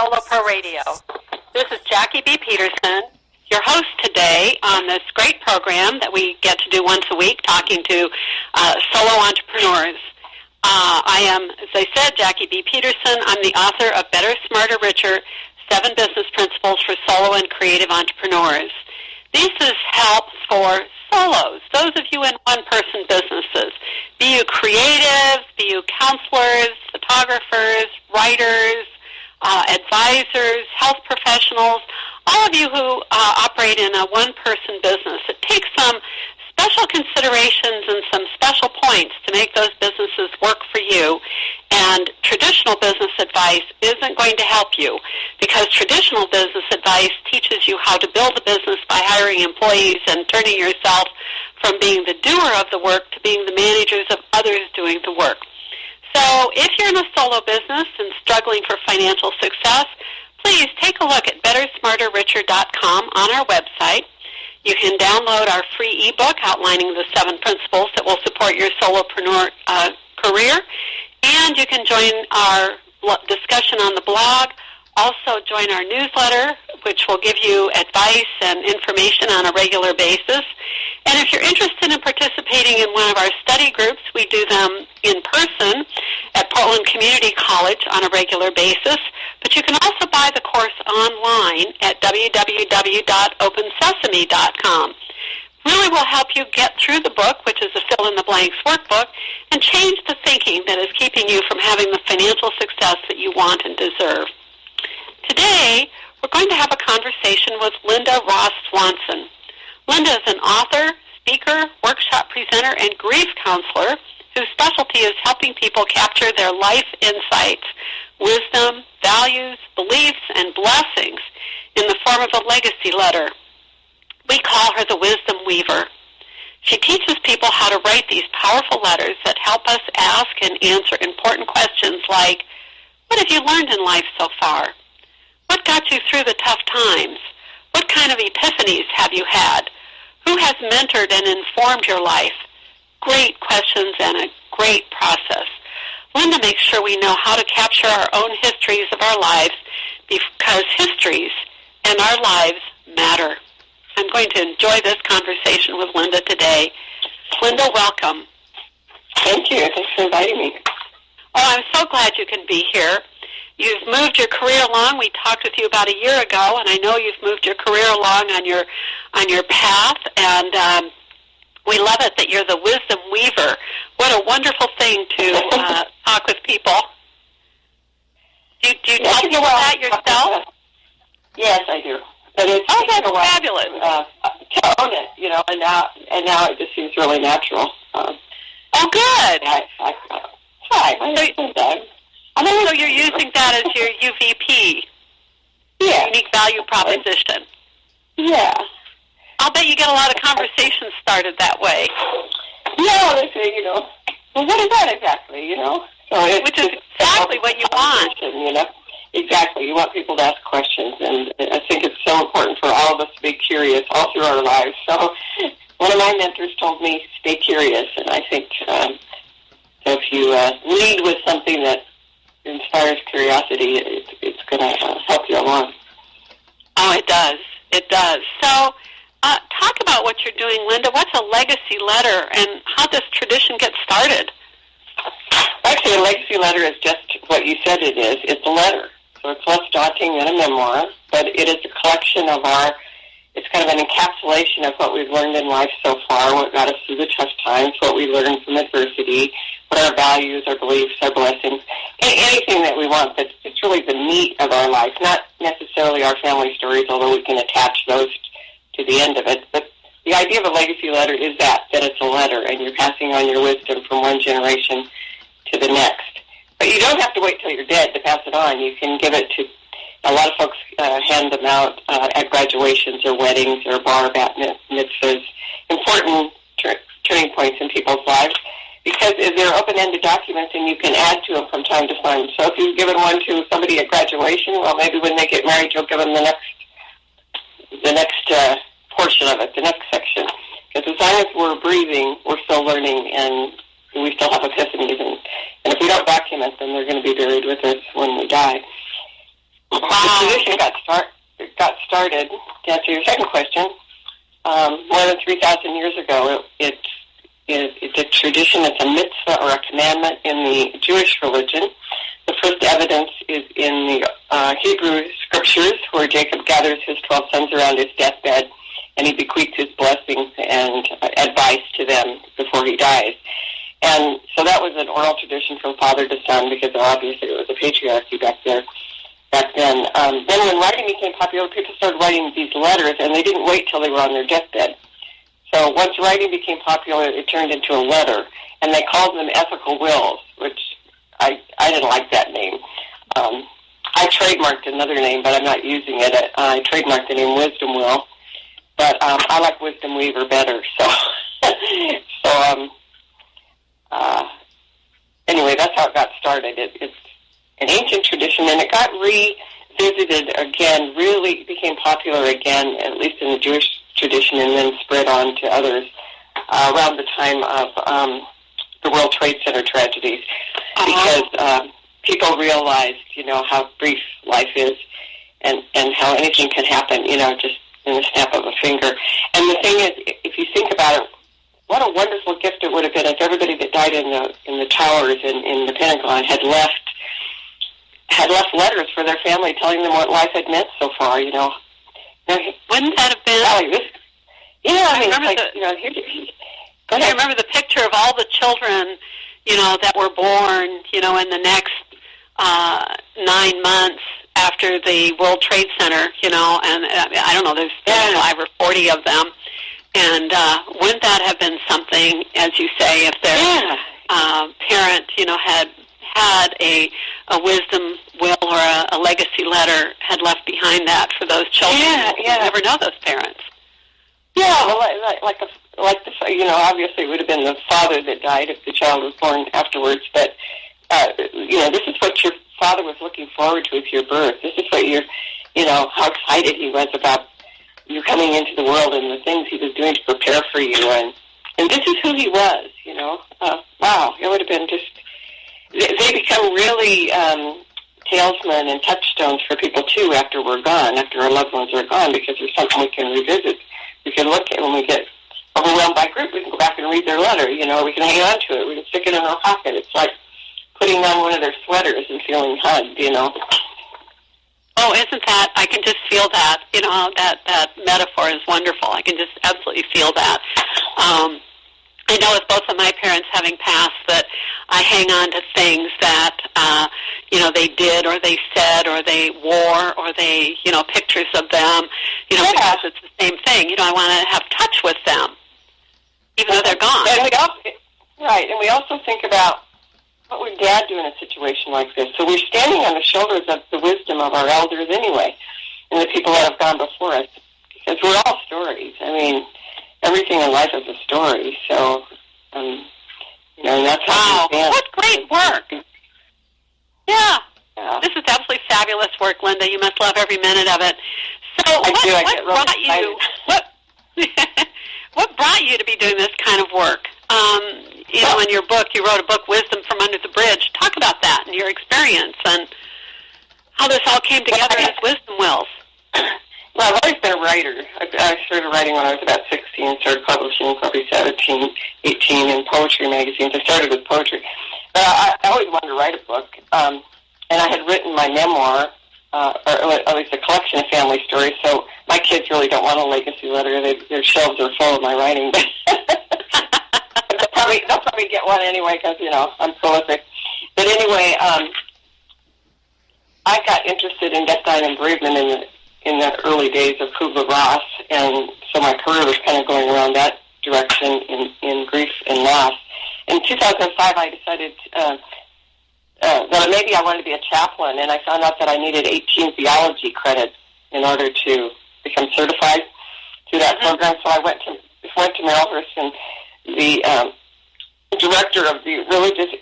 Solo Pro Radio. This is Jackie B. Peterson, your host today on this great program that we get to do once a week, talking to solo entrepreneurs. I am, as I said, Jackie B. Peterson. I'm the author of Better, Smarter, Richer, 7 Business Principles for Solo and Creative Entrepreneurs. This is help for solos, those of you in one-person businesses. Be you creatives, be you counselors, photographers, writers, advisors, health professionals, all of you who operate in a one-person business. It takes some special considerations and some special points to make those businesses work for you. And traditional business advice isn't going to help you, because traditional business advice teaches you how to build a business by hiring employees and turning yourself from being the doer of the work to being the managers of others doing the work. So if you're in a solo business and struggling for financial success, please take a look at bettersmarterricher.com on our website. You can download our free ebook outlining the 7 principles that will support your solopreneur career, and you can join our discussion on the blog. Also join our newsletter, which will give you advice and information on a regular basis. And if you're interested in participating in one of our study groups, we do them in person at Portland Community College on a regular basis. But you can also buy the course online at www.opensesame.com. Really will help you get through the book, which is a fill-in-the-blanks workbook, and change the thinking that is keeping you from having the financial success that you want and deserve. Today, we're going to have a conversation with Linda Ross Swanson. Linda is an author, speaker, workshop presenter, and grief counselor whose specialty is helping people capture their life insights, wisdom, values, beliefs, and blessings in the form of a legacy letter. We call her the Wisdom Weaver. She teaches people how to write these powerful letters that help us ask and answer important questions like, what have you learned in life so far? What got you through the tough times? What kind of epiphanies have you had? Who has mentored and informed your life? Great questions and a great process. Linda makes sure we know how to capture our own histories of our lives, because histories and our lives matter. I'm going to enjoy this conversation with Linda today. Linda, welcome. Thank you. Thanks for inviting me. Oh, I'm so glad you can be here. You've moved your career along. We talked with you about a year ago, and I know you've moved your career along on your path, and we love it that you're the Wisdom Weaver. What a wonderful thing to talk with people. Do you tell people that yourself? Yes, I do. But it's that's fabulous. To own it, and now it just seems really natural. Oh, good. So you're using that as your UVP, unique value proposition. Yeah. I'll bet you get a lot of conversations started that way. Yeah, they say, well, what is that exactly, So which is exactly what you want. Exactly. You want people to ask questions, and I think it's so important for all of us to be curious all through our lives. So one of my mentors told me, stay curious, and I think if you lead with something that inspires curiosity, it's going to help you along. Oh, it does. It does. So talk about what you're doing, Linda. What's a legacy letter, and how does tradition get started? Actually, a legacy letter is just what you said it is. It's a letter. So it's less daunting than a memoir, but it is a collection of it's kind of an encapsulation of what we've learned in life so far, what got us through the tough times, what we learned from adversity, what our values, our beliefs, our blessings, anything that we want. But it's really the meat of our life, not necessarily our family stories, although we can attach those to the end of it. But the idea of a legacy letter is that it's a letter, and you're passing on your wisdom from one generation to the next. But you don't have to wait till you're dead to pass it on. You can give it to, a lot of folks hand them out at graduations or weddings or bar bat mitzvahs, important turning points in people's lives, because they're open-ended documents and you can add to them from time to time. So if you've given one to somebody at graduation, well, maybe when they get married, you'll give them the next portion of it, the next section. Because as long as we're breathing, we're still learning, and we still have epiphanies. And if we don't document them, they're going to be buried with us when we die. The tradition got started, to answer your second question, more than 3,000 years ago. It's a tradition, it's a mitzvah or a commandment in the Jewish religion. The first evidence is in the Hebrew scriptures, where Jacob gathers his 12 sons around his deathbed, and he bequeaths his blessings and advice to them before he dies. And so that was an oral tradition from father to son, because obviously it was a patriarchy back then. Then when writing became popular, people started writing these letters, and they didn't wait till they were on their deathbed. So once writing became popular, it turned into a letter, and they called them ethical wills, which I didn't like that name. I trademarked another name, but I'm not using it. I trademarked the name Wisdom Will, but I like Wisdom Weaver better. Anyway, that's how it got started. It's an ancient tradition, and it got revisited again, really became popular again, at least in the Jewish tradition, and then spread on to others around the time of the World Trade Center tragedies, because people realized, how brief life is, and how anything can happen, just in the snap of a finger. And the thing is, if you think about it, what a wonderful gift it would have been if everybody that died in the towers in the Pentagon had left letters for their family telling them what life had meant so far. Wouldn't that have been? I remember the picture of all the children, that were born, in the next 9 months after the World Trade Center, and I don't know, there's 35 or 40 of them. And wouldn't that have been something, as you say, if their parent, had a wisdom will or a legacy letter had left behind that for those children? You never know those parents. Yeah, well, obviously it would have been the father that died if the child was born afterwards, but, this is what your father was looking forward to with your birth. This is what how excited he was about you coming into the world and the things he was doing to prepare for you, and this is who he was, wow, it would have been just, they become really talesmen and touchstones for people, too, after we're gone, after our loved ones are gone, because there's something we can revisit. We can look at when we get overwhelmed by grief, we can go back and read their letter, we can hang on to it, we can stick it in our pocket. It's like putting on one of their sweaters and feeling hugged, Oh, isn't that, I can just feel that, that metaphor is wonderful. I can just absolutely feel that. I know with both of my parents having passed that I hang on to things that, they did or they said or they wore or they, pictures of them, because it's the same thing. I want to have touch with them, even though they're gone. And we also think about what would Dad do in a situation like this? So we're standing on the shoulders of the wisdom of our elders anyway, and the people that have gone before us, because we're all stories. I mean, everything in life is a story. So, and that's how we stand. What great work! Yeah. This is absolutely fabulous work, Linda. You must love every minute of it. So, what brought you to be doing this kind of work? In your book, you wrote a book, Wisdom from Under the Bridge. Talk about that and your experience and how this all came together as wisdom wills. Well, I've always been a writer. I started writing when I was about 16, started publishing probably 17, 18 in poetry magazines. I started with poetry. But I always wanted to write a book. And I had written my memoir, or at least a collection of family stories, so my kids really don't want a legacy letter. Their shelves are full of my writing. They'll probably get one anyway because, I'm prolific. But anyway, I got interested in death, dying, and bereavement in the early days of Kubler-Ross, and so my career was kind of going around that direction in grief and loss. In 2005, I decided that maybe I wanted to be a chaplain, and I found out that I needed 18 theology credits in order to become certified through that program. So I went to Marylhurst, and the director of the religious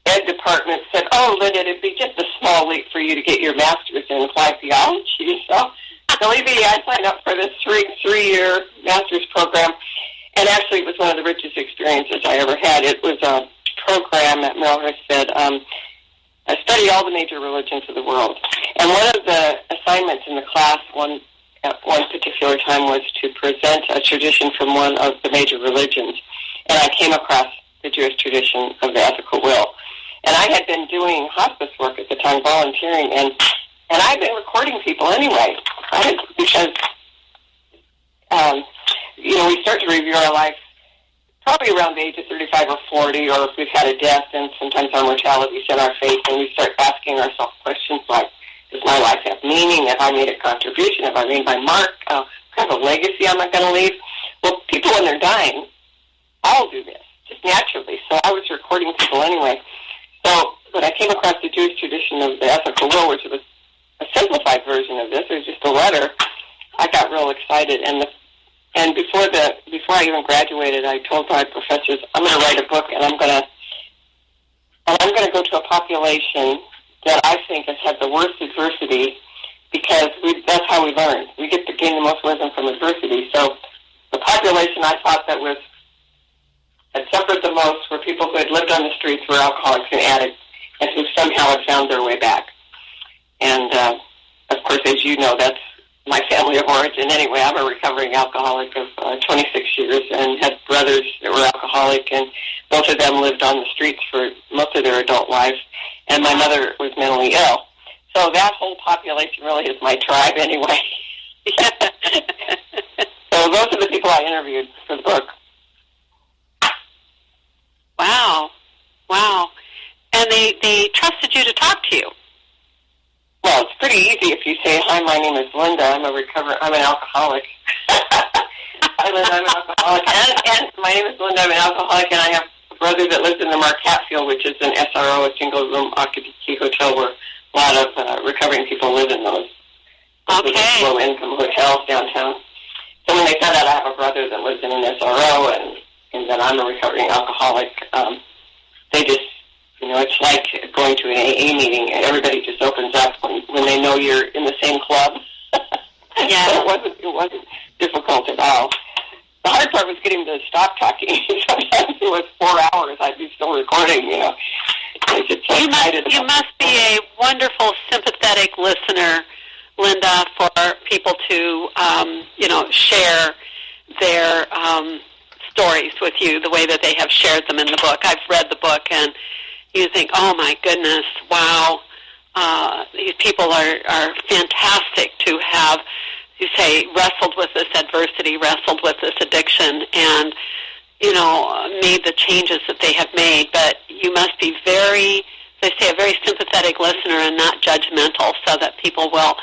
ed department said, "Oh, Linda, it'd be just a small leap for you to get your master's in applied theology." So, believe me, I signed up for this three-year master's program, and actually it was one of the richest experiences I ever had. It was a program at Marylhurst that I study all the major religions of the world. And one of the assignments in the class at one particular time was to present a tradition from one of the major religions. And I came across the Jewish tradition of the ethical will. And I had been doing hospice work at the time, volunteering, and I'd been recording people anyway, because, we start to review our life probably around the age of 35 or 40, or if we've had a death, and sometimes our mortality set our faith, and we start asking ourselves questions like, does my life have meaning? Have I made a contribution? Have I made my mark? What kind of a legacy am I going to leave? Well, people when they're dying all do this, just naturally. So I was recording people anyway. So when I came across the Jewish tradition of the ethical will, which was a simplified version of this, it was just a letter, I got real excited. And before I even graduated, I told my professors, I'm going to write a book, and I'm going to go to a population that I think has had the worst adversity, because that's how we learn. We get to gain the most wisdom from adversity. So the population I thought that had suffered the most were people who had lived on the streets, were alcoholics and addicts, and who somehow had found their way back. And, of course, as you know, that's my family of origin. Anyway, I'm a recovering alcoholic of 26 years and had brothers that were alcoholic, and both of them lived on the streets for most of their adult lives, and my mother was mentally ill. So that whole population really is my tribe anyway. So those are the people I interviewed for the book. Wow. And they trusted you to talk to you. Well, it's pretty easy if you say, hi, my name is Linda. I'm an alcoholic. Hi, Linda, I'm an alcoholic. And my name is Linda, I'm an alcoholic, and I have a brother that lives in the Mark Hatfield, which is an SRO, a single-room occupancy hotel where a lot of recovering people live in those. Okay. Low-income hotels downtown. So when they found out I have a brother that lives in an SRO and that I'm a recovering alcoholic, they just, it's like going to an AA meeting, and everybody just opens up when they know you're in the same club. Yeah. So it wasn't difficult at all. The hard part was getting them to stop talking. Sometimes it was 4 hours. I'd be still recording, You must be a wonderful, sympathetic listener, Linda, for people to, share their stories with you the way that they have shared them in the book. I've read the book, and you think, oh, my goodness, wow, these people are fantastic to have, you say, wrestled with this adversity, wrestled with this addiction, and, made the changes that they have made. But you must be a very sympathetic listener and not judgmental, so that people will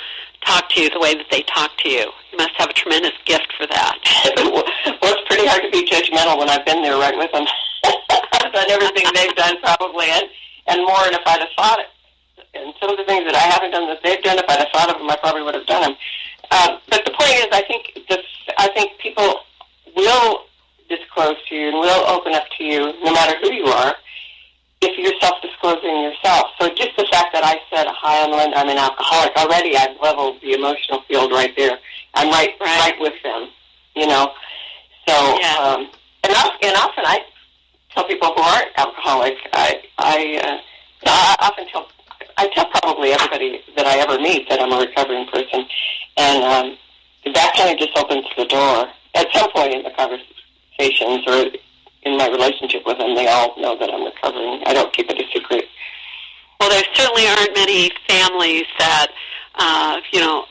talk to you the way that they talk to you. You must have a tremendous gift for that. Well, it's pretty hard to be judgmental when I've been there right with them. I've done everything they've done probably, and more, and if I'd have thought it. And some of the things that I haven't done that they've done, if I'd have thought of them, I probably would have done them. But the point is, I think people will disclose to you and will open up to you, no matter who you are, if you're self-disclosing yourself. So just the fact that I said, hi, I'm Linda, I'm an alcoholic, already I've leveled the emotional field right there. I'm right with them, So, yeah. And often I tell people who aren't alcoholic, I tell probably everybody that I ever meet that I'm a recovering person, and that kind of just opens the door. At some point in the conversations or in my relationship with them, they all know that I'm recovering. I don't keep it a secret. Well, there certainly aren't many families that,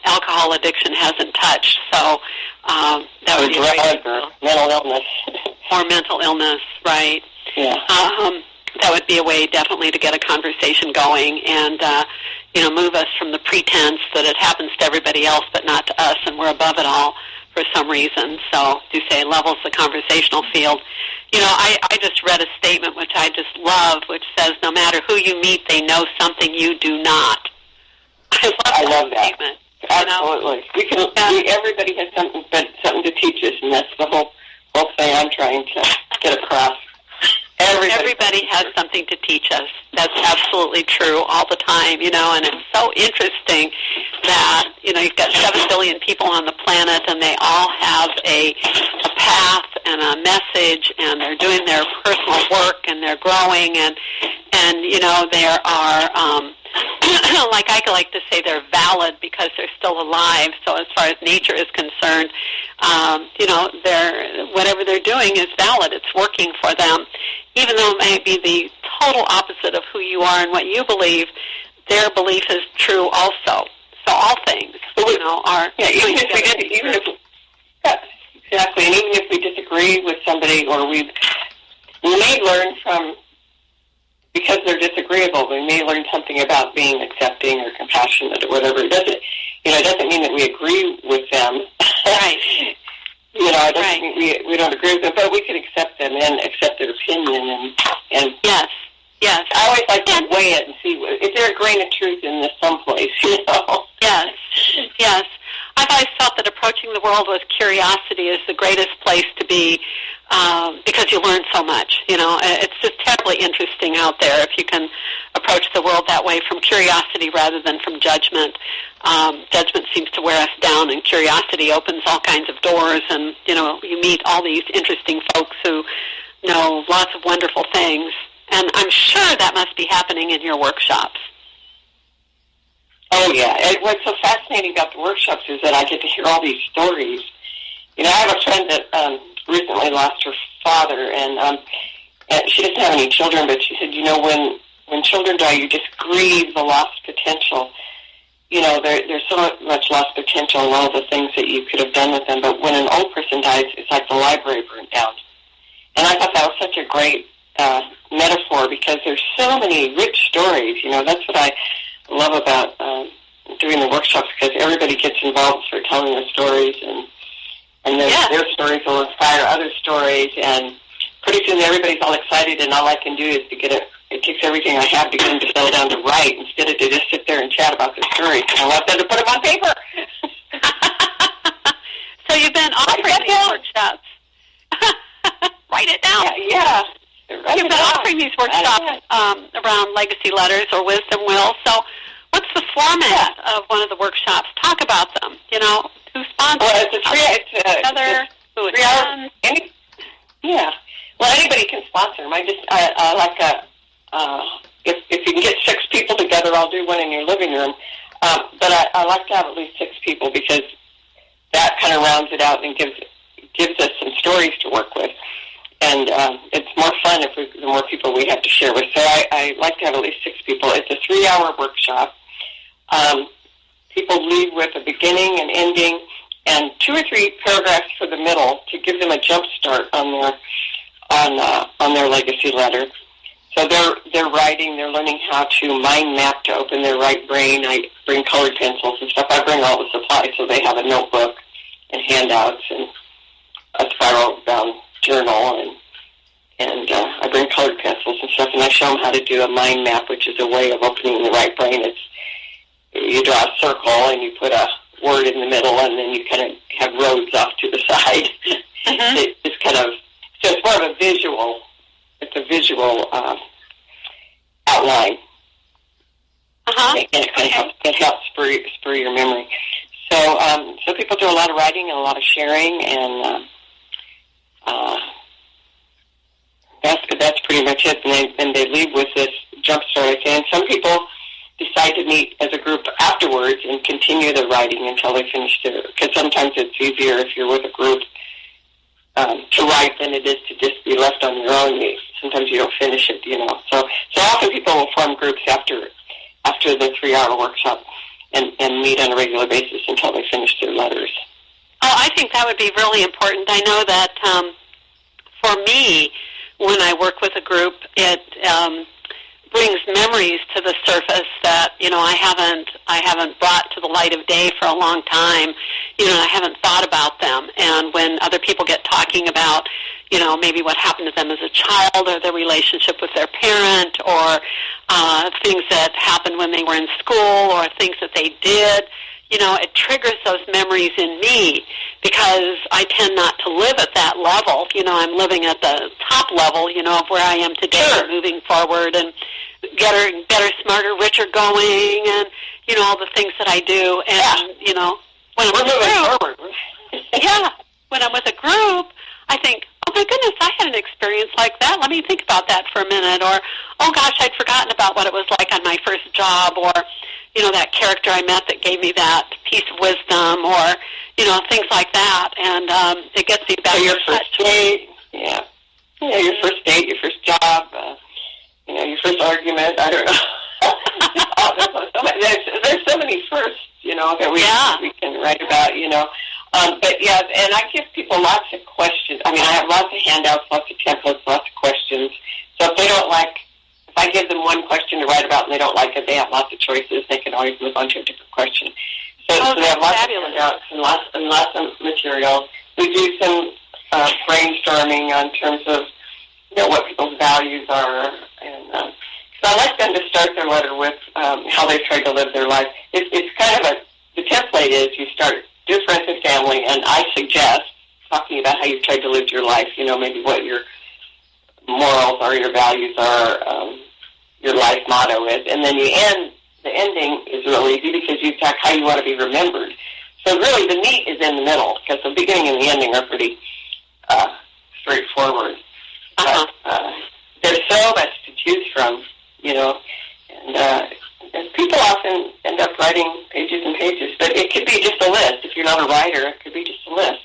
alcohol addiction hasn't touched, so that would be or mental illness. Or mental illness, right. Yeah. That would be a way definitely to get a conversation going and, move us from the pretense that it happens to everybody else but not to us, and we're above it all for some reason. So, to say levels the conversational field. I just read a statement which I just love, which says, no matter who you meet, they know something you do not. I love that statement. Absolutely. Everybody has something to teach us, and that's the whole thing I'm trying to get across. Everybody has something to teach us. That's absolutely true all the time, and it's so interesting that, you've got 7 billion people on the planet, and they all have a path and a message, and they're doing their personal work, and they're growing, and And, there are, like I like to say, they're valid because they're still alive. So as far as nature is concerned, whatever they're doing is valid. It's working for them. Even though it may be the total opposite of who you are and what you believe, their belief is true also. So all things, are... Yeah, exactly. And even if we disagree with somebody, or we may learn from, because they're disagreeable, we may learn something about being accepting or compassionate or whatever. It doesn't mean that we agree with them. Right. It doesn't mean we don't agree with them, but we can accept them and accept their opinion. And yes. I always like to weigh it and see, is there a grain of truth in this someplace, Yes. I've always felt that approaching the world with curiosity is the greatest place to be, because you learn so much. It's just terribly interesting out there if you can approach the world that way, from curiosity rather than from judgment. Judgment seems to wear us down, and curiosity opens all kinds of doors, and, you meet all these interesting folks who know lots of wonderful things. And I'm sure that must be happening in your workshops. Oh, yeah. And what's so fascinating about the workshops is that I get to hear all these stories. I have a friend that recently lost her father, and she doesn't have any children, but she said, when children die, you just grieve the lost potential. There's so much lost potential in all the things that you could have done with them, but when an old person dies, it's like the library burnt down. And I thought that was such a great metaphor, because there's so many rich stories. That's what I love about doing the workshops, because everybody gets involved and start telling their stories, and then their stories will inspire other stories, and pretty soon everybody's all excited, and all I can do is to get it. It takes everything I have to get them to settle down to write, instead of to just sit there and chat about their stories. I want them to put them on paper. So you've been offering these workshops. Write it down. Yeah. You've been offering these workshops around legacy letters or wisdom wills. So what's the format of one of the workshops? Talk about them. Who sponsors? Well, it's a 3 hour. Well, anybody can sponsor them. I like if you can get 6 people together, I'll do one in your living room. But I like to have at least 6 people, because that kind of rounds it out and gives us some stories to work with. And it's more fun the more people we have to share with. So I like to have at least 6 people. It's a 3-hour workshop. People leave with a beginning and ending, and 2 or 3 paragraphs for the middle to give them a jump start on their legacy letter. So they're writing. They're learning how to mind map to open their right brain. I bring colored pencils and stuff. I bring all the supplies, so they have a notebook and handouts and a spiral-bound journal, and I bring colored pencils and stuff, and I show them how to do a mind map, which is a way of opening the right brain. You draw a circle, and you put a word in the middle, and then you kind of have roads off to the side. So it's more of a visual. It's a visual outline. And it helps spur your memory. So people do a lot of writing and a lot of sharing, and that's pretty much it. And they leave with this jump start. And some people decide to meet as a group afterwards and continue the writing until they finish it. Because sometimes it's easier if you're with a group to write than it is to just be left on your own. Sometimes you don't finish it, So often people will form groups after the 3-hour workshop and meet on a regular basis until they finish their letters. Oh, I think that would be really important. I know that for me, when I work with a group, it brings memories to the surface that I haven't brought to the light of day for a long time. I haven't thought about them. And when other people get talking about maybe what happened to them as a child, or their relationship with their parent, or things that happened when they were in school, or things that they did, it triggers those memories in me, because I tend not to live at that level. I'm living at the top level, of where I am today, sure. Moving forward and better, smarter, richer going, and, all the things that I do. And, when I'm with a group, when I'm with a group, I think, oh my goodness, I had an experience like that. Let me think about that for a minute, or, oh, gosh, I'd forgotten about what it was like on my first job, or, that character I met that gave me that piece of wisdom, or, things like that, and it gets you back. So your first date, your first date, your first job, your first argument, I don't know. There's so many firsts, that we can write about, But, and I give people lots of questions. I have lots of handouts, lots of templates, lots of questions. So if they don't if I give them one question to write about and they don't like it, they have lots of choices. They can always move on to a different question. So they have lots of handouts and lots of material. We do some brainstorming on terms of, what people's values are. And so I like them to start their letter with how they've tried to live their life. It's kind of the template is you start dear friends and family, and I suggest talking about how you've tried to live your life, maybe what your morals are, your values are, your life motto is, and then the ending is real easy because you talk how you want to be remembered. So really the meat is in the middle because the beginning and the ending are pretty straightforward. Uh-huh. But there's so much to choose from, and people often end up writing pages and pages, but it could be just a list. If you're not a writer, it could be just a list.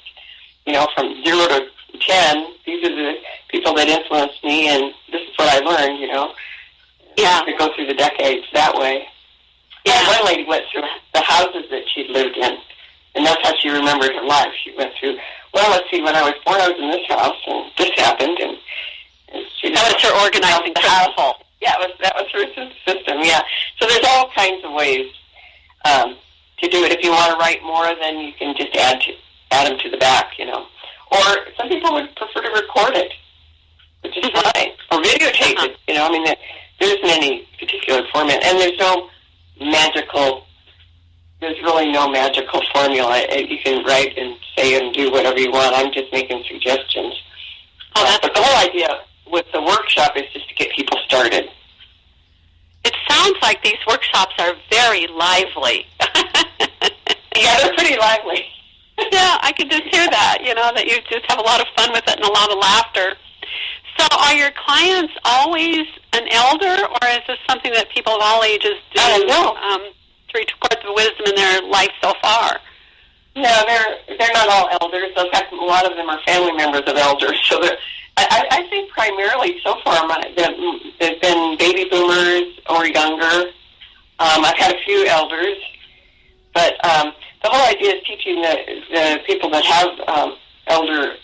From 0 to 10, these are the people that influenced me, and this is what I learned, Yeah. To go through the decades that way. Yeah. One lady went through the houses that she'd lived in, and that's how she remembered her life. She went through, let's see, when I was born, I was in this house, and this happened, and she... That was her organizing the household. Yeah, that was her system, yeah. So there's all kinds of ways to do it. If you want to write more, then you can just add them to the back, Or some people would prefer to record it, which is fine. Or videotape it, there isn't any particular format. And there's really no magical formula. You can write and say and do whatever you want. I'm just making suggestions. But the whole idea with the workshop is just to get people started. It sounds like these workshops are very lively. Yeah, they're pretty lively. Yeah, I can just hear that, that you just have a lot of fun with it and a lot of laughter. So are your clients always an elder, or is this something that people of all ages do to record the wisdom in their life so far? No, they're not all elders. In fact, a lot of them are family members of elders. So I think primarily so far they've been baby boomers or younger. I've had a few elders, but the whole idea is teaching the people that have elderly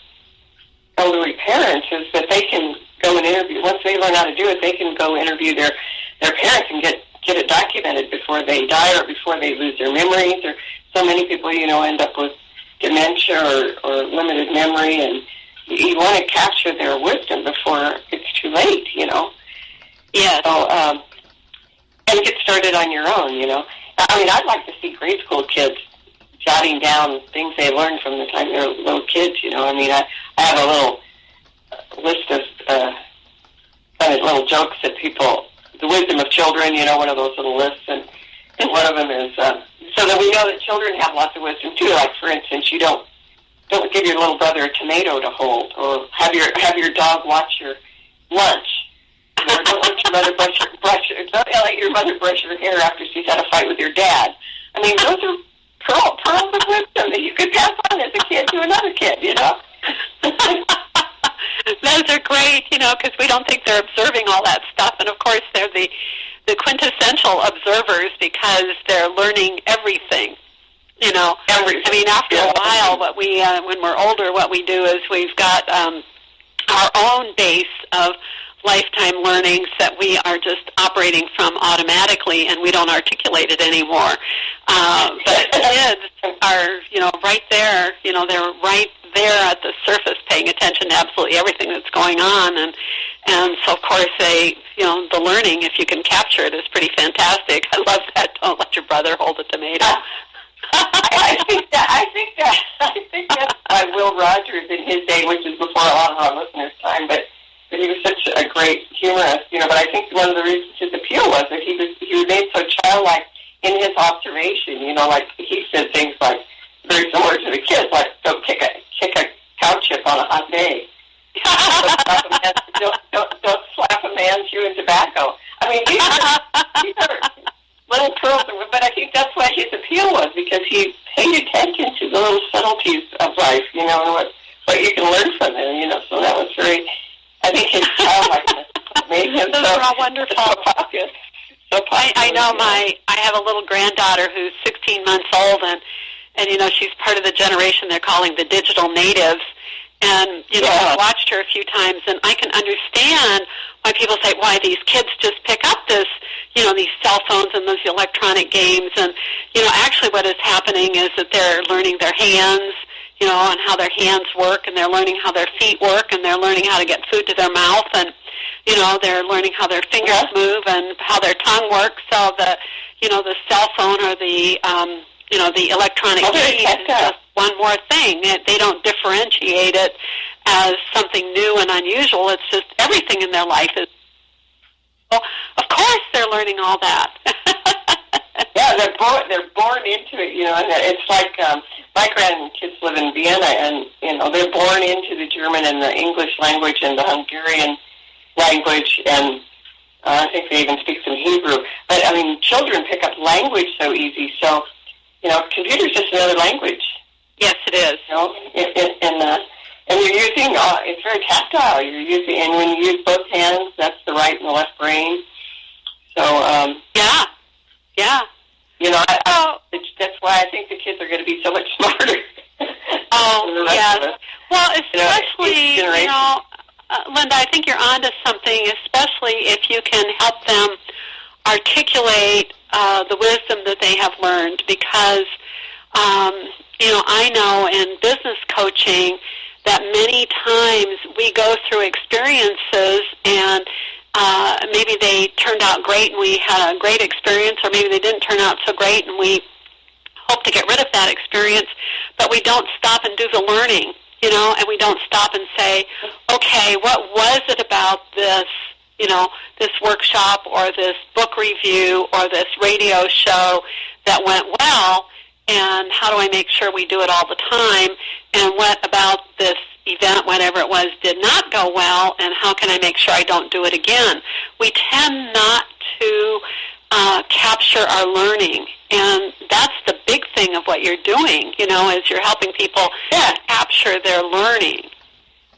parents is that they can go and interview. Once they learn how to do it, they can go interview their parents and get it documented before they die or before they lose their memories. Or so many people, end up with dementia or limited memory, and you want to capture their wisdom before it's too late, Yeah. So, and get started on your own, I'd like to see grade school kids jotting down things they learned from the time they were little kids, I have a little list of kind of little jokes that people, the wisdom of children, one of those little lists, and one of them is so that we know that children have lots of wisdom too. Like, for instance, you don't give your little brother a tomato to hold, or have your dog watch your lunch, or don't let your mother don't let your mother brush her hair after she's had a fight with your dad. Those are pearls of wisdom that you could pass on as a kid to another kid, Those are great, because we don't think they're observing all that stuff. And, of course, they're the quintessential observers because they're learning everything, Everything. After a while, what we when we're older, what we do is we've got our own base of lifetime learnings that we are just operating from automatically, and we don't articulate it anymore. But kids are, right there, they're right there at the surface paying attention to absolutely everything that's going on. And so, of course, the learning, if you can capture it, is pretty fantastic. I love that. Don't let your brother hold a tomato. I think that's by Will Rogers in his day, which is before a lot of our listeners' time, but he was such a great humorist, But I think one of the reasons his appeal was that he was made so childlike in his observation. Like he said things like very similar to the kids, like don't kick a cow chip on a hot day. Don't slap a man chewing tobacco. I mean, these are little pearls, but I think that's what his appeal was, because he paid attention to the little subtleties of life, and what you can learn from him, So that was very, I think his childlikeness made him Those are all wonderful. So popular. I know I have a little granddaughter who's 16 months old, and she's part of the generation they're calling the digital natives. And, I've watched her a few times, and I can understand why people say, why these kids just pick up this, these cell phones and those electronic games. And, actually what is happening is that they're learning their hands, and how their hands work, and they're learning how their feet work, and they're learning how to get food to their mouth, and, they're learning how their fingers move and how their tongue works. So the cell phone or the electronic game is just one more thing. They don't differentiate it as something new and unusual. It's just everything in their life is. Well, of course, they're learning all that. Yeah, they're born into it, And it's like my grandkids live in Vienna, and they're born into the German and the English language and the Hungarian language, and I think they even speak some Hebrew. But I mean, children pick up language so easy. So, computer's just another language. Yes, it is. And you're using, it's very tactile. And when you use both hands, that's the right and the left brain. So, yeah. That's why I think the kids are going to be so much smarter. Oh, yes. Well, especially, Linda, I think you're onto something, especially if you can help them articulate the wisdom that they have learned, because I know in business coaching that many times we go through experiences and maybe they turned out great and we had a great experience, or maybe they didn't turn out so great and we hope to get rid of that experience, but we don't stop and do the learning, and we don't stop and say, okay, what was it about this, this workshop or this book review or this radio show that went well, and how do I make sure we do it all the time, and what about this event, whatever it was, did not go well, and how can I make sure I don't do it again? We tend not to capture our learning, and that's the big thing of what you're doing, is you're helping people capture their learning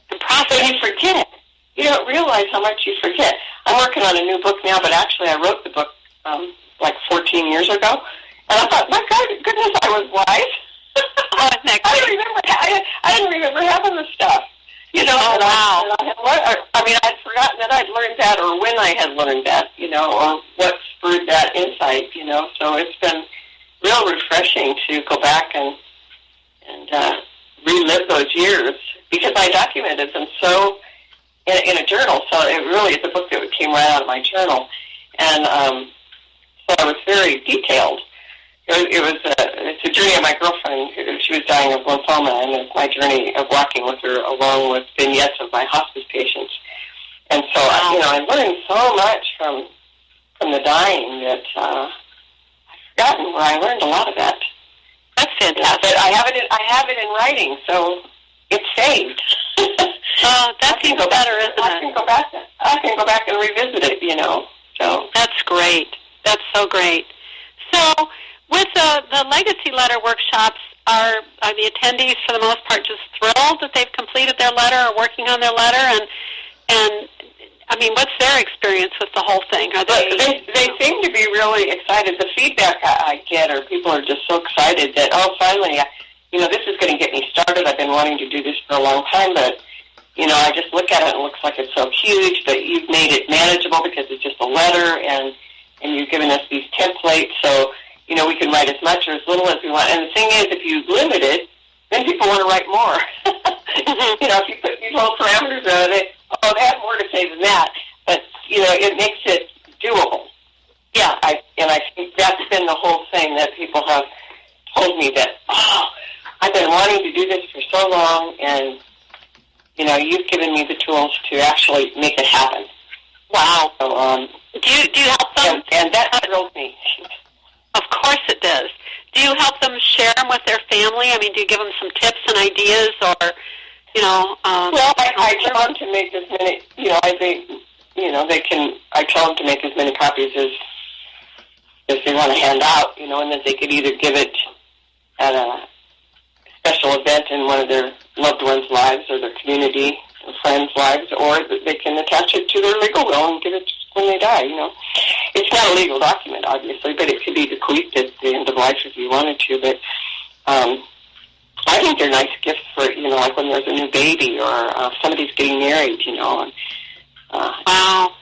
and process. So you forget. You don't realize how much you forget. I'm working on a new book now, but actually I wrote the book like 14 years ago, and I thought, my goodness, I was wise. Oh, isn't that great? I didn't remember having the stuff. Oh, wow. I'd forgotten that I'd learned that, or when I had learned that, or what spurred that insight, So it's been real refreshing to go back and relive those years, because I documented them so in a journal. So it really is a book that came right out of my journal, and so I was very detailed. It's a journey of my girlfriend. She was dying of lymphoma, and it's my journey of walking with her, along with vignettes of my hospice patients. And so, I learned so much from the dying that I've forgotten where I learned a lot of that. That's fantastic. But I have it in writing, so it's saved. Oh, that's even better, isn't it? I can go back and revisit it, So that's great. That's so great. So, with the Legacy Letter workshops, are the attendees for the most part just thrilled that they've completed their letter or working on their letter? And I mean, what's their experience with the whole thing? Are they seem to be really excited. The feedback I get, or people are just so excited that, finally, this is going to get me started. I've been wanting to do this for a long time, but I just look at it and it looks like it's so huge, but you've made it manageable because it's just a letter, and you've given us these templates, so we can write as much or as little as we want. And the thing is, if you limit it, then people want to write more. If you put these little parameters on it, they have more to say than that. But, it makes it doable. Yeah, I think that's been the whole thing that people have told me that, I've been wanting to do this for so long, and, you've given me the tools to actually make it happen. Wow. So, do you help them? And that thrills me. Of course it does. Do you help them share them with their family? I mean, do you give them some tips and ideas, or, Well, my I tell them to make as many, I tell them to make as many copies as they want to hand out, and that they could either give it at a special event in one of their loved ones' lives or their community or friends' lives, or that they can attach it to their legal will and give it when they die, It's not a legal document, obviously, but it could be bequeathed at the end of life if you wanted to, but I think they're nice gifts for, like when there's a new baby or somebody's getting married, and, wow.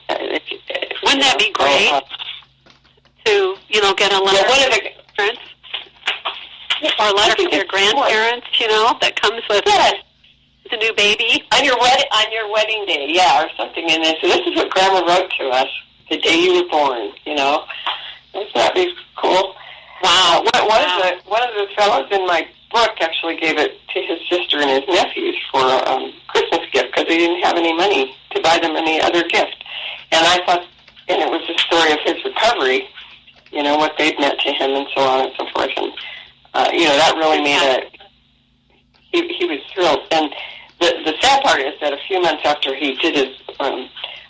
Wouldn't that be great to, get a letter from their parents or a letter from their grandparents, that comes with the new baby? On your wedding day, or something in this. So this is what Grandma wrote to us the day you were born, Wouldn't that be cool? Wow. One of the fellows in my book actually gave it to his sister and his nephews for a Christmas gift because they didn't have any money to buy them any other gift. And I thought, and it was the story of his recovery, what they'd meant to him and so on and so forth. And, that really made he was thrilled. And the sad part is that a few months after he did his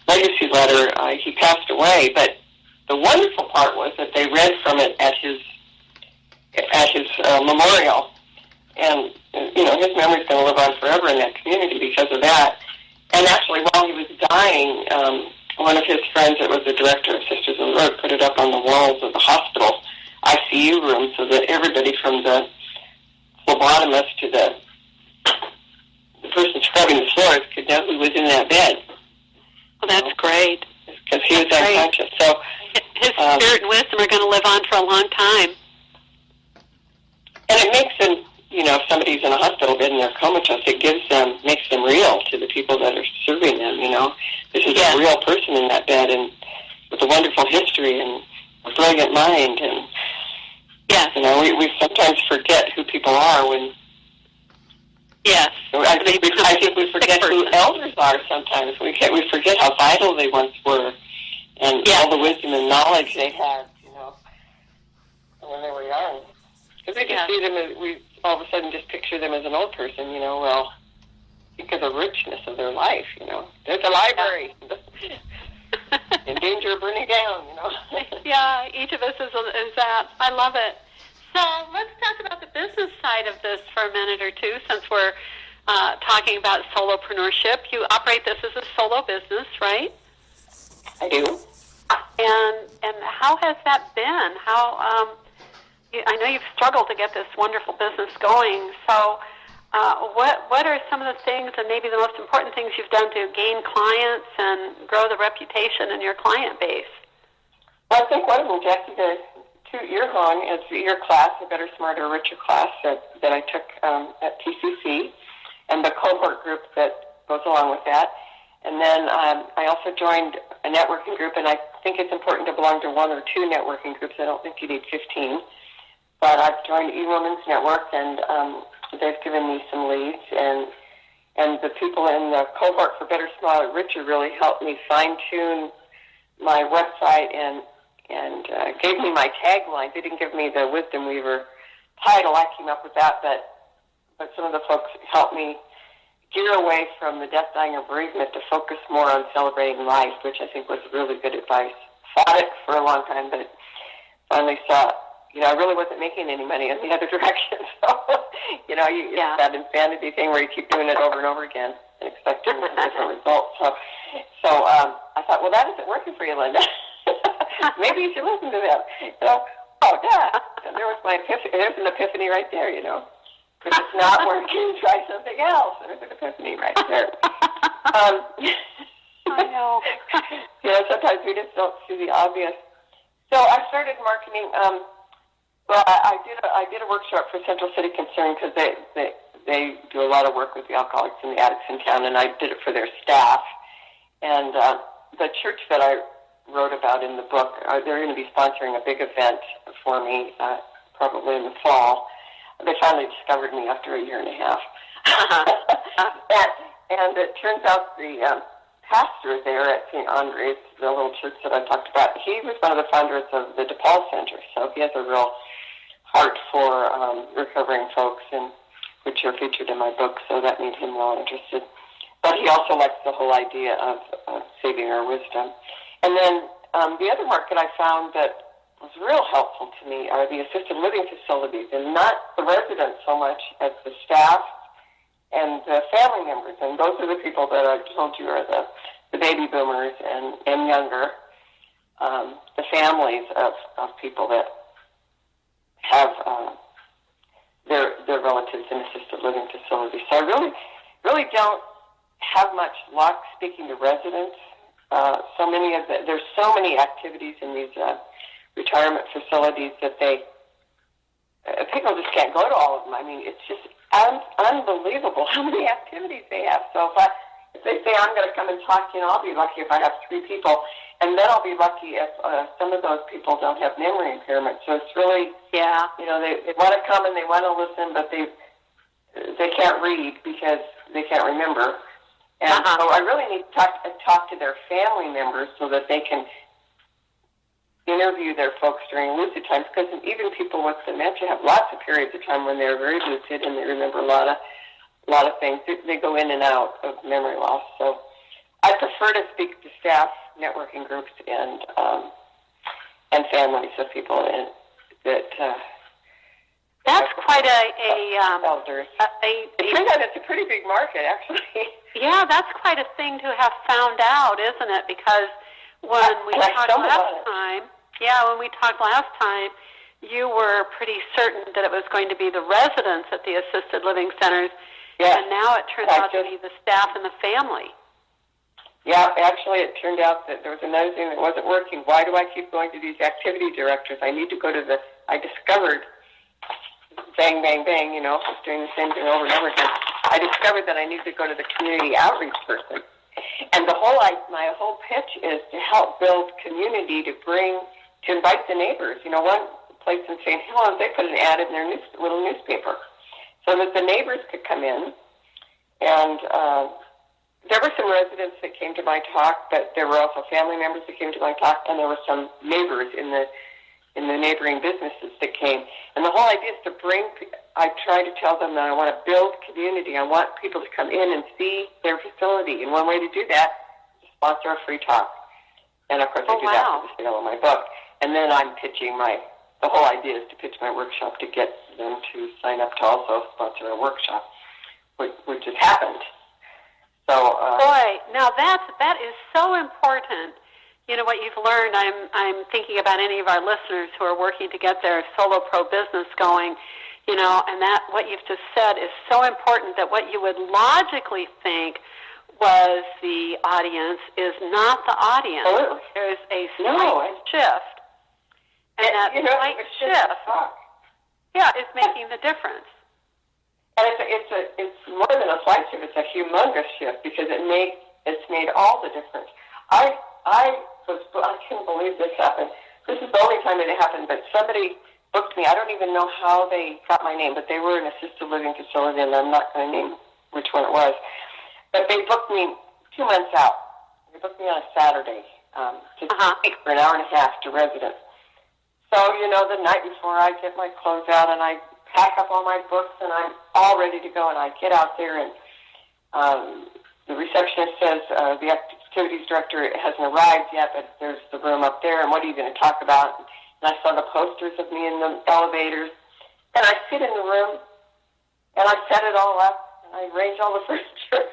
legacy letter, he passed away. But the wonderful part was that they read from it at his memorial. And, his memory's going to live on forever in that community because of that. And actually, while he was dying, one of his friends that was the director of Sisters of the Road put it up on the walls of the hospital ICU room so that everybody from the phlebotomist to the person scrubbing the floors could know who was in that bed. Well, that's great. Because he was unconscious. So his spirit and wisdom are going to live on for a long time. And it makes them, if somebody's in a hospital bed and they're comatose, it makes them real to the people that are serving them, This is a real person in that bed and with a wonderful history and a brilliant mind. And, we sometimes forget who people are when... Yes. I think we forget who elders are sometimes. We forget how vital they once were and all the wisdom and knowledge they had, when they were young. Because we just see them as, we all of a sudden just picture them as an old person, well, think of the richness of their life, There's a library. In danger of burning down, Yeah, each of us is that. I love it. So let's talk about the business side of this for a minute or two, since we're talking about solopreneurship. You operate this as a solo business, right? I do. And how has that been? I know you've struggled to get this wonderful business going. So what are some of the things, and maybe the most important things you've done to gain clients and grow the reputation in your client base? Well, I think one of them, Jackie, the two-year-long is your class, the Better, Smarter, Richer class that I took at TCC, and the cohort group that goes along with that. And then I also joined a networking group, and I think it's important to belong to one or two networking groups. I don't think you need 15. But I've joined eWomen's Network, and they've given me some leads, and the people in the cohort for Better, Smarter, Richer really helped me fine-tune my website and gave me my tagline. They didn't give me the Wisdom Weaver title. I came up with that, but some of the folks helped me gear away from the death, dying, or bereavement to focus more on celebrating life, which I think was really good advice. Fought it for a long time, but finally saw, I really wasn't making any money in the other direction. So, it's that insanity thing where you keep doing it over and over again and expecting different results. So I thought, well, that isn't working for you, Linda. Maybe you should listen to them. And there was my epiphany. There's an epiphany right there, If it's not working, try something else. There's an epiphany right there. I know. Sometimes we just don't see the obvious. So I started marketing. I did a workshop for Central City Concern because they do a lot of work with the alcoholics and the addicts in town, and I did it for their staff. And the church that I wrote about in the book, they're going to be sponsoring a big event for me, probably in the fall. They finally discovered me after a year and a half. And it turns out the pastor there at St. Andre's, the little church that I talked about, he was one of the founders of the DePaul Center, so he has a real heart for recovering folks, and which are featured in my book, so that made him well interested. But he he also likes the whole idea of saving our wisdom. And then the other market I found that was real helpful to me are the assisted living facilities, and not the residents so much as the staff and the family members. And those are the people that I told you are the baby boomers and younger, the families of people that have their relatives in assisted living facilities. So I really don't have much luck speaking to residents. There's so many activities in these retirement facilities that people just can't go to all of them. I mean, it's just unbelievable how many activities they have. So if they say, I'm going to come and talk, I'll be lucky if I have 3 people, and then I'll be lucky if some of those people don't have memory impairment. So it's really, they want to come and they want to listen, but they can't read because they can't remember. And so I really need to talk to their family members so that they can interview their folks during lucid times, because even people with dementia have lots of periods of time when they're very lucid and they remember a lot of things. They go in and out of memory loss. So I prefer to speak to staff, networking groups, and families of people that. That's quite elders. It turns out it's a pretty big market, actually. Yeah, that's quite a thing to have found out, isn't it? Because when we talked last time, you were pretty certain that it was going to be the residents at the assisted living centers, and now it turns out to be the staff and the family. Yeah, actually it turned out that there was another thing that wasn't working. Why do I keep going to these activity directors? I need to go to I discovered, bang, bang, bang, doing the same thing over and over again. I discovered that I need to go to the community outreach person. And my whole pitch is to help build community, to invite the neighbors. One place in St. Helens, they put an ad in their little newspaper so that the neighbors could come in. And there were some residents that came to my talk, but there were also family members that came to my talk, and there were some neighbors in the neighboring businesses that came. And the whole idea is I try to tell them that I want to build community. I want people to come in and see their facility. And one way to do that is to sponsor a free talk. And, of course, I do that for the sale of my book. And then I'm pitching the whole idea is to pitch my workshop to get them to sign up to also sponsor a workshop, which has happened. So, boy, now that is so important. What you've learned, I'm thinking about any of our listeners who are working to get their solo pro business going, and that what you've just said is so important, that what you would logically think was the audience is not the audience. Absolutely. There's a slight shift. And that slight shift, is making the difference. And it's more than a slight shift, it's a humongous shift, because it's made all the difference. I can't believe this happened. This is the only time that it happened, but somebody booked me. I don't even know how they got my name, but they were in an assisted living facility, and I'm not going to name which one it was. But they booked me 2 months out. They booked me on a Saturday to speak for an hour and a half to residents. So, the night before, I get my clothes out, and I pack up all my books, and I'm all ready to go, and I get out there, and the receptionist says the activities director hasn't arrived yet, but there's the room up there, and what are you going to talk about? And I saw the posters of me in the elevators, and I sit in the room, and I set it all up, and I arrange all the furniture.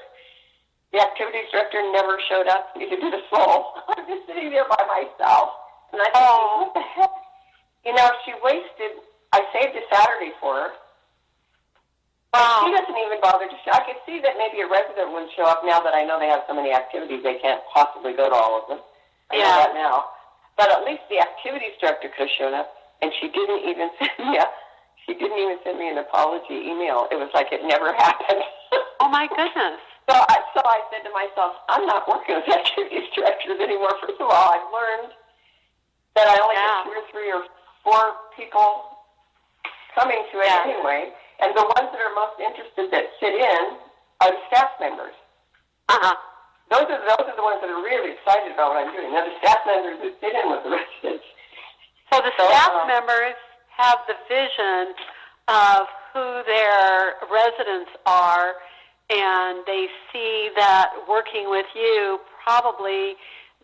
The activities director never showed up, neither did a soul. I'm just sitting there by myself, and I thought, what the heck? I saved a Saturday for her. She doesn't even bother to show. I could see that maybe a resident wouldn't show up now that I know they have so many activities they can't possibly go to all of them. I know that now. But at least the activities director could have shown up, and she didn't even send me an apology email. It was like it never happened. Oh my goodness. So I said to myself, I'm not working with activities directors anymore. First of all, I've learned that I only get 2 or 3 or 4 people coming to it anyway. And the ones that are most interested that sit in are the staff members. Those are the ones that are really excited about what I'm doing. They're the staff members that sit in with the residents. So the staff members have the vision of who their residents are, and they see that working with you, probably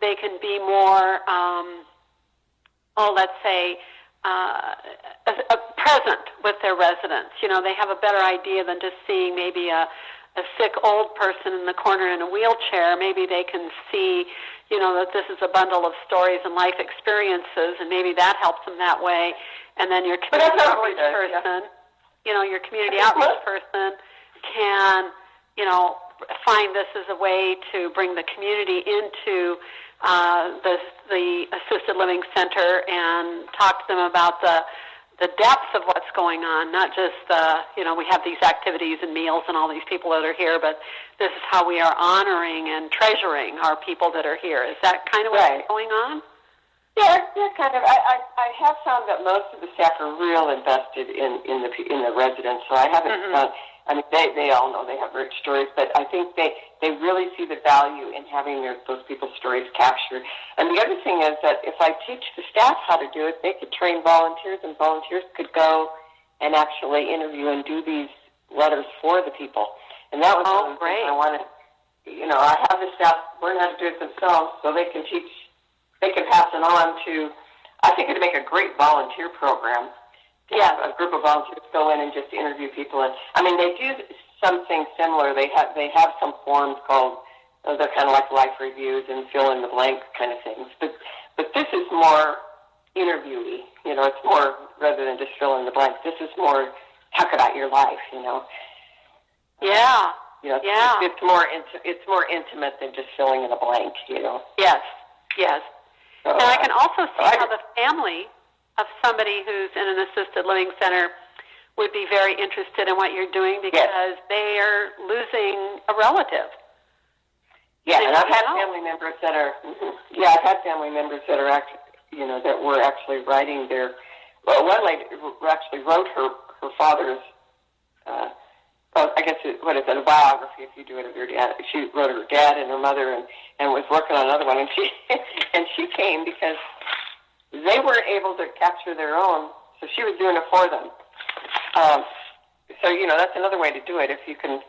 they can be more, let's say, present with their residents. You know, they have a better idea than just seeing maybe a sick old person in the corner in a wheelchair. Maybe they can see, you know, that this is a bundle of stories and life experiences, and maybe that helps them that way. And then your community outreach person, you know, your community outreach person can, you know, find this as a way to bring the community into the assisted living center and talk to them about the depth of what's going on, not just, you know, we have these activities and meals and all these people that are here, but this is how we are honoring and treasuring our people that are here. Is that kind of what's going on? Yeah, kind of. I have found that most of the staff are real invested in the residents, so I haven't I mean, they all know they have rich stories, but I think they really see the value in having those people's stories captured. And the other thing is that if I teach the staff how to do it, they could train volunteers, and volunteers could go and actually interview and do these letters for the people. And that was one of the things I wanted. You know, I have the staff learn how to do it themselves so they can teach, they can pass it on to, I think it would make a great volunteer program. Yeah, a group of volunteers go in and just interview people. And I mean, they do something similar. They have some forms called, they're kind of like life reviews and fill in the blank kind of things. But this is more interviewee. You know, it's more, rather than just fill in the blank, this is more talk about your life. You know. Yeah. You know, it's more intimate than just filling in a blank. You know. Yes. Yes. So, and I can also see how the family of somebody who's in an assisted living center would be very interested in what you're doing because they are losing a relative. Yeah, and I've had family members that are, I've had family members that are actually, you know, that were actually writing their, well, one lady actually wrote her father's, I guess, what is it, a biography if you do it of your dad. She wrote her dad and her mother and was working on another one, and she came because they weren't able to capture their own, so she was doing it for them. So, you know, that's another way to do it. If you can,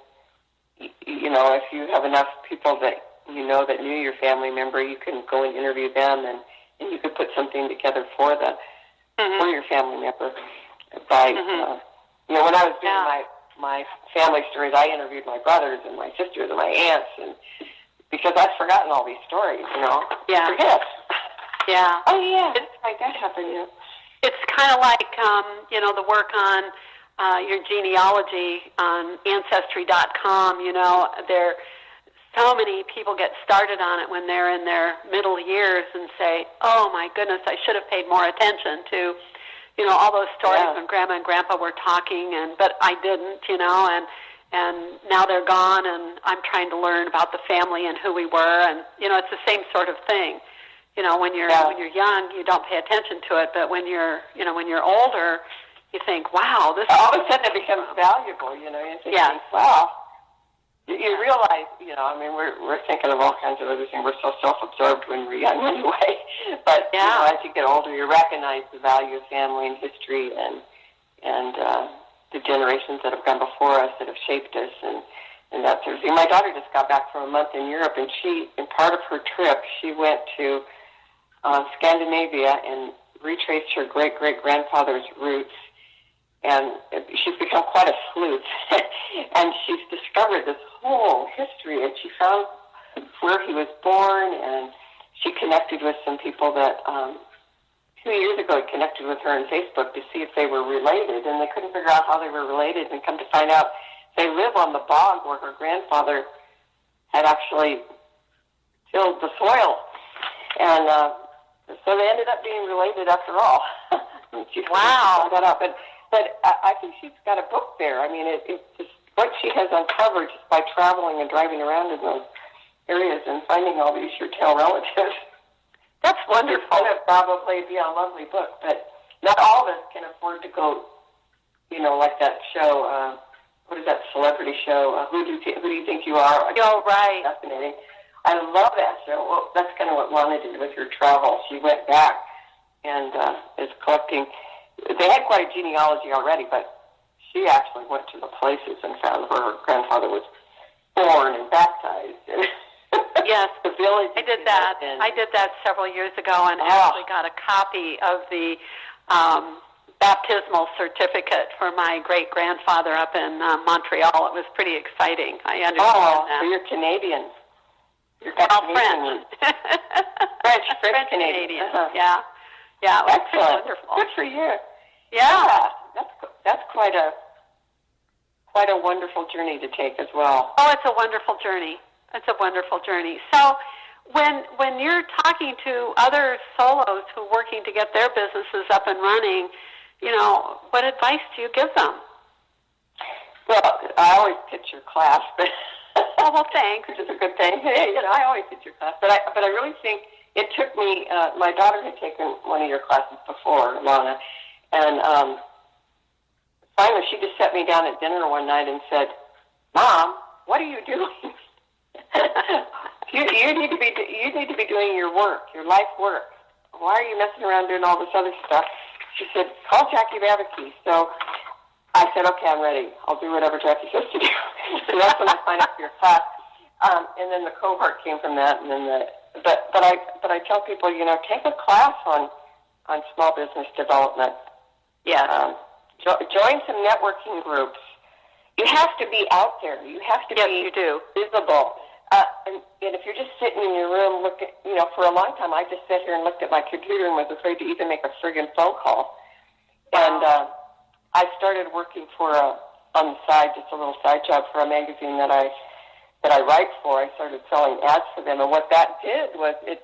you know, if you have enough people that you know that knew your family member, you can go and interview them, and you could put something together for for your family member. By, you know, when I was doing my family stories, I interviewed my brothers and my sisters and my aunts, and because I'd forgotten all these stories, you know. Yeah. Forget. Yeah. Oh, yeah. That's right. That happened, yeah. It's kind of like, you know, the work on your genealogy on Ancestry.com. You know, so many people get started on it when they're in their middle years and say, oh, my goodness, I should have paid more attention to, you know, all those stories when Grandma and Grandpa were talking, but I didn't, you know, and now they're gone, and I'm trying to learn about the family and who we were, and, you know, it's the same sort of thing. You know, when you're young, you don't pay attention to it, but when you're older, you think, wow, this. All of a sudden, it becomes valuable. You know, you think, wow. You realize, you know, I mean, we're thinking of all kinds of other things. We're so self-absorbed when we're young, anyway. But you know, as you get older, you recognize the value of family and history and the generations that have gone before us that have shaped us and that sort of thing. My daughter just got back from a month in Europe, and in part of her trip, she went to Scandinavia and retraced her great-great-grandfather's roots, and she's become quite a sleuth. And she's discovered this whole history, and she found where he was born, and she connected with some people that 2 years ago had connected with her on Facebook to see if they were related, and they couldn't figure out how they were related, and come to find out they live on the bog where her grandfather had actually tilled the soil. And so they ended up being related after all. Wow. That up. But I think she's got a book there. I mean, it's just what she has uncovered just by traveling and driving around in those areas and finding all these your tail relatives. That's wonderful. It's going to probably be a lovely book, but not all of us can afford to go, you know, like that show, what is that celebrity show? Who do you think you are? Oh, right. Fascinating. I love that show. Well, that's kind of what Lana did with her travel. She went back and is collecting. They had quite a genealogy already, but she actually went to the places and found where her grandfather was born and baptized. And yes, the village. I did that. I did that several years ago, and actually got a copy of the baptismal certificate for my great-grandfather up in Montreal. It was pretty exciting. I understand that. So you're Canadian. You're French. French Canadian. Yeah. Yeah, it was pretty Excellent. wonderful. Good for you. Yeah. That's quite a wonderful journey to take as well. Oh, it's a wonderful journey. It's a wonderful journey. So when you're talking to other solos who are working to get their businesses up and running, what advice do you give them? Well, I always pitch your class, but oh, well, thanks. Which is a good thing. I always pitch your class, but I really think it took me. My daughter had taken one of your classes before, Lana, and finally she just sat me down at dinner one night and said, "Mom, what are you doing? you need to be doing your work, your life work. Why are you messing around doing all this other stuff?" She said, "Call Jackie Babicki." So I said, "Okay, I'm ready. I'll do whatever Jackie says to do." So that's when I signed up for your class. And then the cohort came from that. And then but I tell people, take a class on small business development. Yeah. Join some networking groups. You have to be out there. You have to be visible. And if you're just sitting in your room looking, for a long time, I just sat here and looked at my computer and was afraid to even make a friggin' phone call. And I started working for on the side, just a little side job for a magazine that I write for. I started selling ads for them, and what that did was it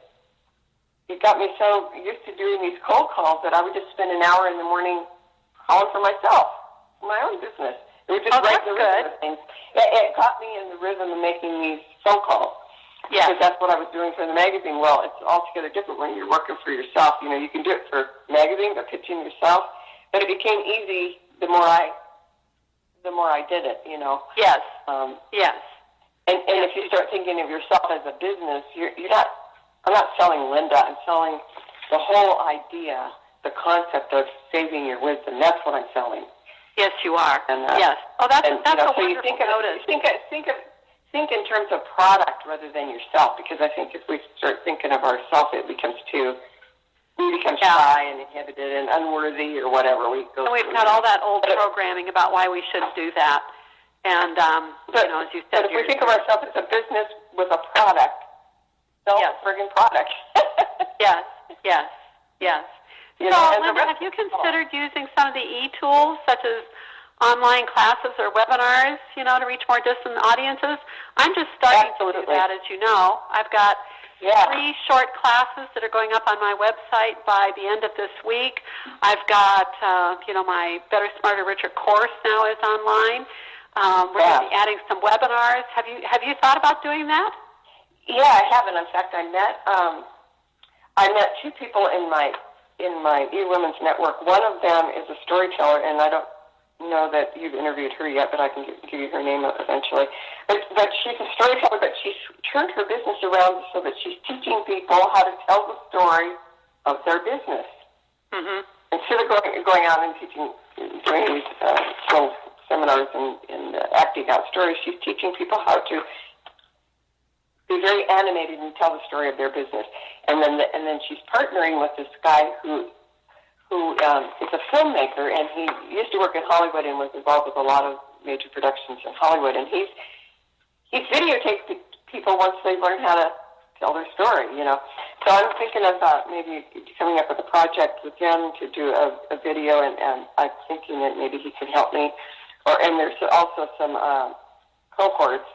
got me so used to doing these cold calls that I would just spend an hour in the morning calling for myself, for my own business. It would just write the rhythm of things. It got me in the rhythm of making these phone calls. Yeah. Because that's what I was doing for the magazine. Well, it's altogether different when you're working for yourself. You can do it for magazine, but pitching yourself. But it became easy the more I did it. Yes. Yes. And if you start thinking of yourself as a business, you're not. I'm not selling Linda. I'm selling the whole idea, the concept of saving your wisdom. That's what I'm selling. Yes, you are. And, yes. Oh, that's a so wonderful you think notice. Think in terms of product rather than yourself, because I think if we start thinking of ourselves, we become shy and inhibited and unworthy or whatever. We've got all that old programming about why we shouldn't do that. And, as you said, but if we think of ourselves as a business with a product, sell a friggin' product. Yes. So, Linda, have you considered using some of the e-tools, such as online classes or webinars, to reach more distant audiences? I'm just starting to do that, as you know. I've got 3 short classes that are going up on my website by the end of this week. I've got, my Better, Smarter, Richer course now is online. We're going to be adding some webinars. Have you thought about doing that? Yeah, I haven't. In fact, I met 2 people in my eWomen's network. One of them is a storyteller, and I don't know that you've interviewed her yet, but I can give you her name eventually. But she's a storyteller, but she's turned her business around so that she's teaching people how to tell the story of their business. Mm-hmm. Instead of going out and doing these seminars and acting out stories, she's teaching people how to be very animated and tell the story of their business. And then she's partnering with this guy who is a filmmaker, and he used to work in Hollywood and was involved with a lot of major productions in Hollywood. And he's videotapes people once they learn how to tell their story. So I'm thinking about maybe coming up with a project with him to do a video, and I'm thinking that maybe he could help me. And there's also some cohorts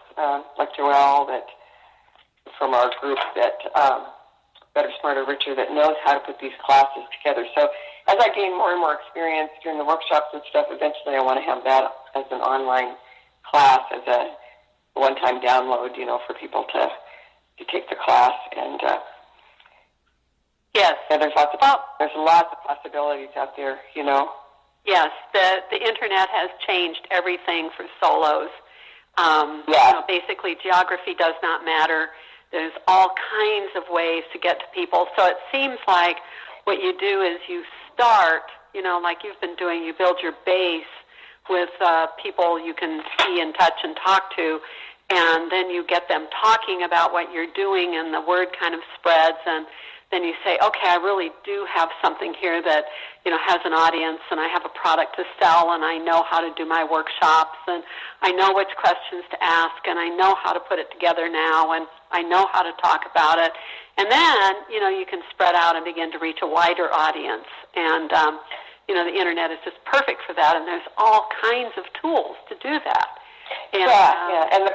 like Joelle from our group that Better, Smarter, Richer, that knows how to put these classes together. So as I gain more and more experience during the workshops and stuff, eventually I want to have that as an online class, as a one-time download, for people to take the class. And yes, there's lots of possibilities out there, Yes, the internet has changed everything for solos. Basically, geography does not matter. There's all kinds of ways to get to people. So it seems like what you do is you start, like you've been doing, you build your base with people you can see and touch and talk to, and then you get them talking about what you're doing, and the word kind of spreads, and then you say, okay, I really do have something here that, has an audience, and I have a product to sell, and I know how to do my workshops, and I know which questions to ask, and I know how to put it together now, and I know how to talk about it. And then, you can spread out and begin to reach a wider audience. And, the Internet is just perfect for that, and there's all kinds of tools to do that. And, and the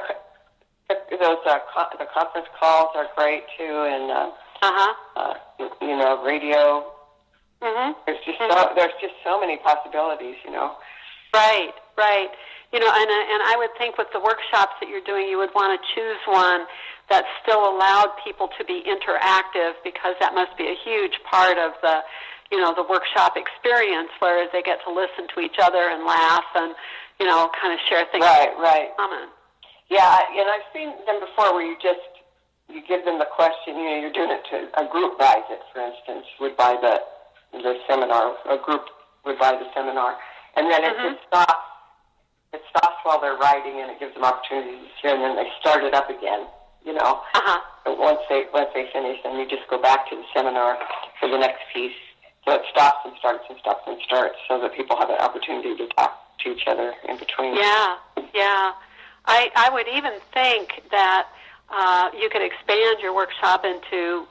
conference calls are great, too, and, radio. Mm-hmm. There's just so many possibilities, Right. And I would think with the workshops that you're doing, you would want to choose one that still allowed people to be interactive, because that must be a huge part of the, the workshop experience, where they get to listen to each other and laugh and, kind of share things. Right. Common. Yeah, and I've seen them before where you give them the question, you're doing it to a group buys it, for instance, would buy the seminar, a group would buy the seminar, and then it just stops. It stops while they're writing, and it gives them opportunity to share, and then they start it up again, But once they finish, then you just go back to the seminar for the next piece. So it stops and starts and stops and starts, so that people have an opportunity to talk to each other in between. Yeah. I would even think that you could expand your workshop into,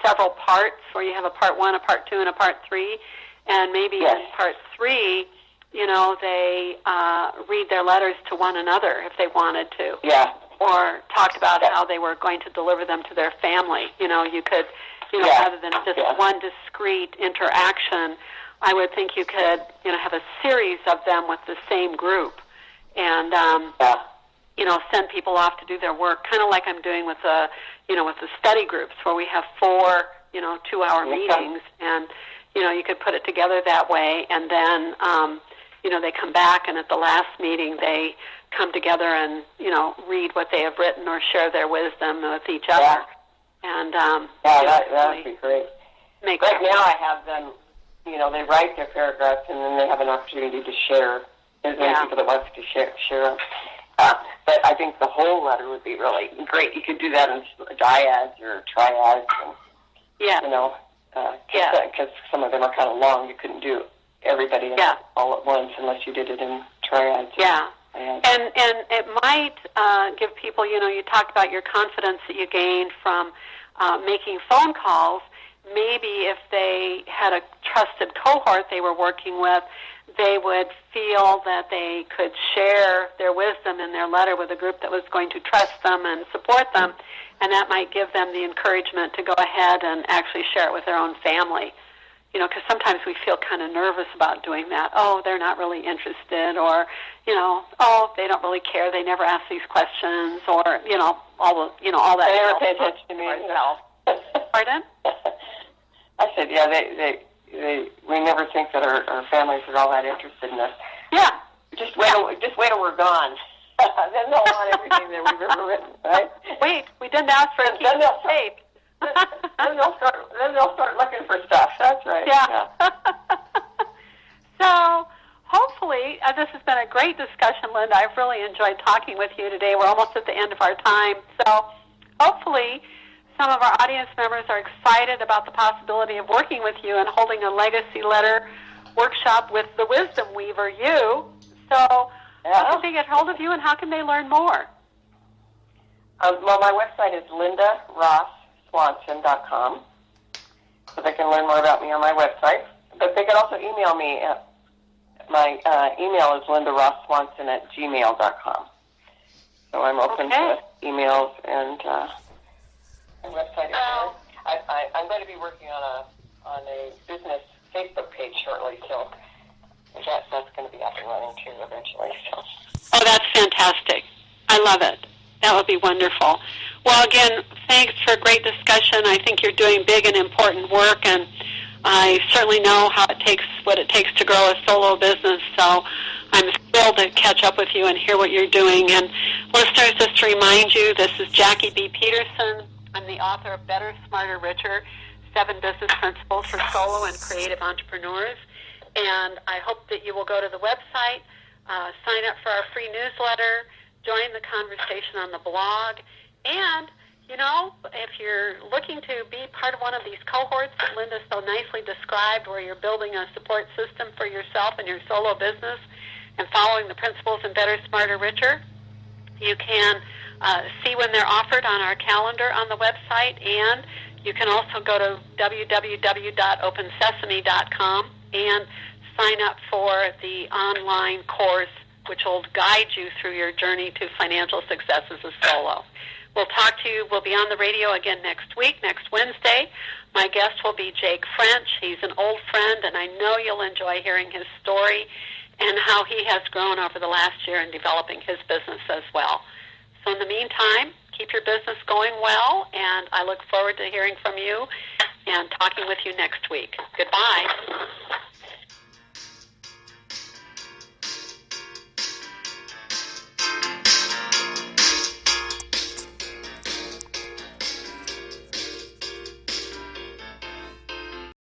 several parts, where you have a part 1, a part 2, and a part 3, and maybe in part 3, they read their letters to one another if they wanted to. Yeah. Or talk about how they were going to deliver them to their family. You could, rather than just one discrete interaction, I would think you could, have a series of them with the same group, and send people off to do their work, kind of like I'm doing with the study groups, where we have 4, 2-hour meetings, and you could put it together that way, and then they come back, and at the last meeting they come together and read what they have written or share their wisdom with each other. And that would be great. Right now I have them, they write their paragraphs, and then they have an opportunity to share. There's many people that want to share them. But I think the whole letter would be really great. You could do that in dyads or triads, and, because some of them are kind of long. You couldn't do everybody all at once unless you did it in triads. Yeah. And it might give people, you talked about your confidence that you gained from making phone calls. Maybe if they had a trusted cohort they were working with, they would feel that they could share their wisdom in their letter with a group that was going to trust them and support them, and that might give them the encouragement to go ahead and actually share it with their own family. Because sometimes we feel kind of nervous about doing that. Oh, they're not really interested, or, they don't really care. They never ask these questions, or, all that. They never pay attention to me. Pardon? I said, we never think that our families are all that interested in us. Yeah. Just wait till we're gone. Then they'll want everything that we've ever written, right? Wait, we didn't ask for a tape. Then they'll start looking for stuff. That's right. Yeah. So hopefully, this has been a great discussion, Linda. I've really enjoyed talking with you today. We're almost at the end of our time. So hopefully some of our audience members are excited about the possibility of working with you and holding a legacy letter workshop with the Wisdom Weaver, you. So how can they get hold of you, and how can they learn more? Well, my website is LindaRossSwanson.com, so they can learn more about me on my website. But they can also email me. My email is LindaRossSwanson@gmail.com. So I'm open to emails, and my website is there. I'm going to be working on a business Facebook page shortly, so that's going to be up and running too eventually. So. Oh, that's fantastic. I love it. That would be wonderful. Well, again, thanks for a great discussion. I think you're doing big and important work, and I certainly know what it takes to grow a solo business, so I'm thrilled to catch up with you and hear what you're doing. And listeners, just to remind you, this is Jackie B. Peterson. I'm the author of Better, Smarter, Richer, 7 Business Principles for Solo and Creative Entrepreneurs. And I hope that you will go to the website, sign up for our free newsletter, join the conversation on the blog. And, you know, if you're looking to be part of one of these cohorts that Linda so nicely described, where you're building a support system for yourself and your solo business and following the principles in Better, Smarter, Richer, you can see when they're offered on our calendar on the website, and you can also go to www.opensesame.com and sign up for the online course, which will guide you through your journey to financial success as a solo. We'll talk to you. We'll be on the radio again next week, next Wednesday. My guest will be Jake French. He's an old friend, and I know you'll enjoy hearing his story and how he has grown over the last year in developing his business as well. So in the meantime, keep your business going well, and I look forward to hearing from you and talking with you next week. Goodbye.